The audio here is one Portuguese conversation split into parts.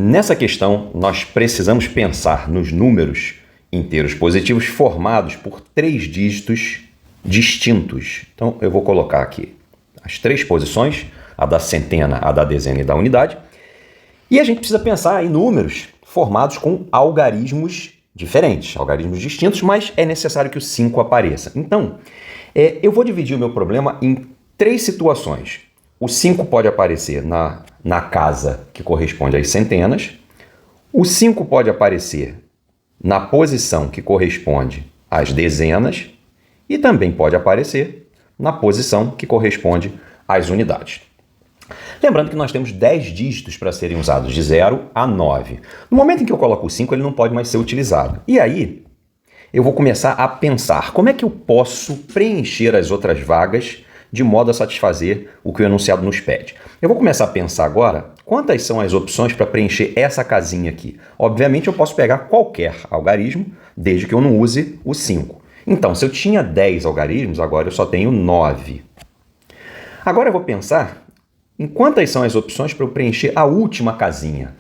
Nessa questão, nós precisamos pensar nos números inteiros positivos formados por 3 dígitos distintos. Então, eu vou colocar aqui as 3 posições, a da centena, a da dezena e da unidade. E a gente precisa pensar em números formados com algarismos diferentes, algarismos distintos, mas é necessário que o 5 apareça. Então, eu vou dividir o meu problema em 3 situações. O 5 pode aparecer na casa que corresponde às centenas. O 5 pode aparecer na posição que corresponde às dezenas. E também pode aparecer na posição que corresponde às unidades. Lembrando que nós temos 10 dígitos para serem usados, de 0 a 9. No momento em que eu coloco o 5, ele não pode mais ser utilizado. E aí, eu vou começar a pensar como é que eu posso preencher as outras vagas de modo a satisfazer o que o enunciado nos pede. Eu vou começar a pensar agora quantas são as opções para preencher essa casinha aqui. Obviamente, eu posso pegar qualquer algarismo, desde que eu não use o 5. Então, se eu tinha 10 algarismos, agora eu só tenho 9. Agora eu vou pensar em quantas são as opções para eu preencher a última casinha.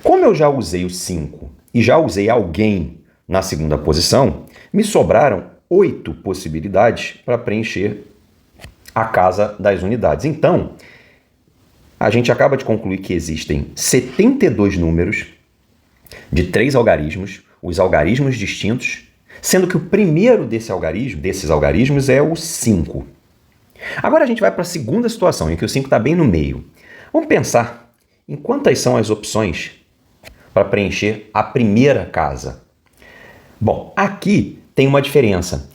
Como eu já usei o 5 e já usei alguém na segunda posição, me sobraram 8 possibilidades para preencher a casa das unidades. Então, a gente acaba de concluir que existem 72 números de 3 algarismos, os algarismos distintos, sendo que o primeiro desses algarismos é o 5. Agora a gente vai para a segunda situação, em que o 5 está bem no meio. Vamos pensar em quantas são as opções para preencher a primeira casa. Bom, aqui tem uma diferença.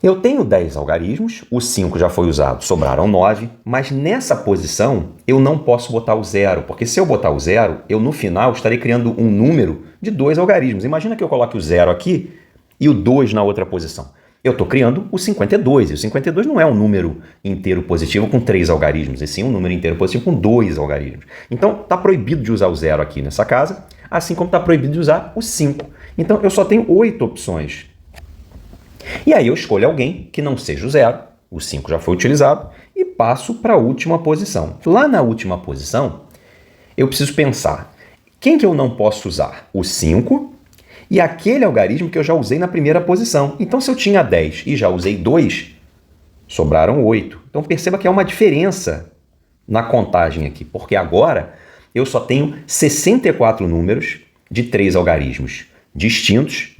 Eu tenho 10 algarismos, o 5 já foi usado, sobraram 9, mas nessa posição eu não posso botar o 0, porque se eu botar o 0, eu no final estarei criando um número de 2 algarismos. Imagina que eu coloque o 0 aqui e o 2 na outra posição. Eu estou criando o 52, e o 52 não é um número inteiro positivo com 3 algarismos, e sim um número inteiro positivo com 2 algarismos. Então, está proibido de usar o 0 aqui nessa casa, assim como está proibido de usar o 5. Então, eu só tenho 8 opções. E aí eu escolho alguém que não seja o 0, o 5 já foi utilizado, e passo para a última posição. Lá na última posição, eu preciso pensar, quem que eu não posso usar? O 5 e aquele algarismo que eu já usei na primeira posição. Então, se eu tinha 10 e já usei 2, sobraram 8. Então, perceba que há uma diferença na contagem aqui, porque agora eu só tenho 64 números de 3 algarismos distintos,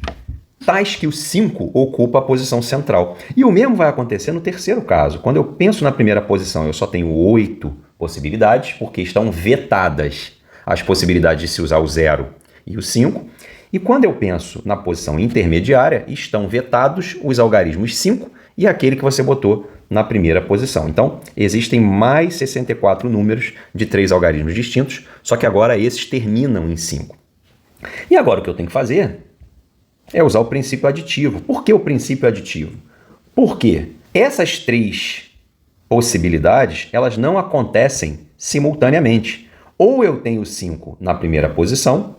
tais que o 5 ocupa a posição central. E o mesmo vai acontecer no terceiro caso. Quando eu penso na primeira posição, eu só tenho 8 possibilidades, porque estão vetadas as possibilidades de se usar o 0 e o 5. E quando eu penso na posição intermediária, estão vetados os algarismos 5 e aquele que você botou na primeira posição. Então, existem mais 64 números de 3 algarismos distintos, só que agora esses terminam em 5. E agora o que eu tenho que fazer é usar o princípio aditivo. Por que o princípio aditivo? Porque essas 3 possibilidades, elas não acontecem simultaneamente. Ou eu tenho 5 na primeira posição,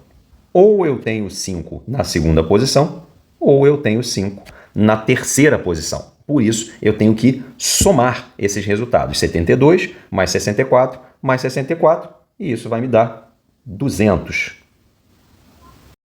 ou eu tenho 5 na segunda posição, ou eu tenho 5 na terceira posição. Por isso, eu tenho que somar esses resultados. 72 mais 64 mais 64, e isso vai me dar 200.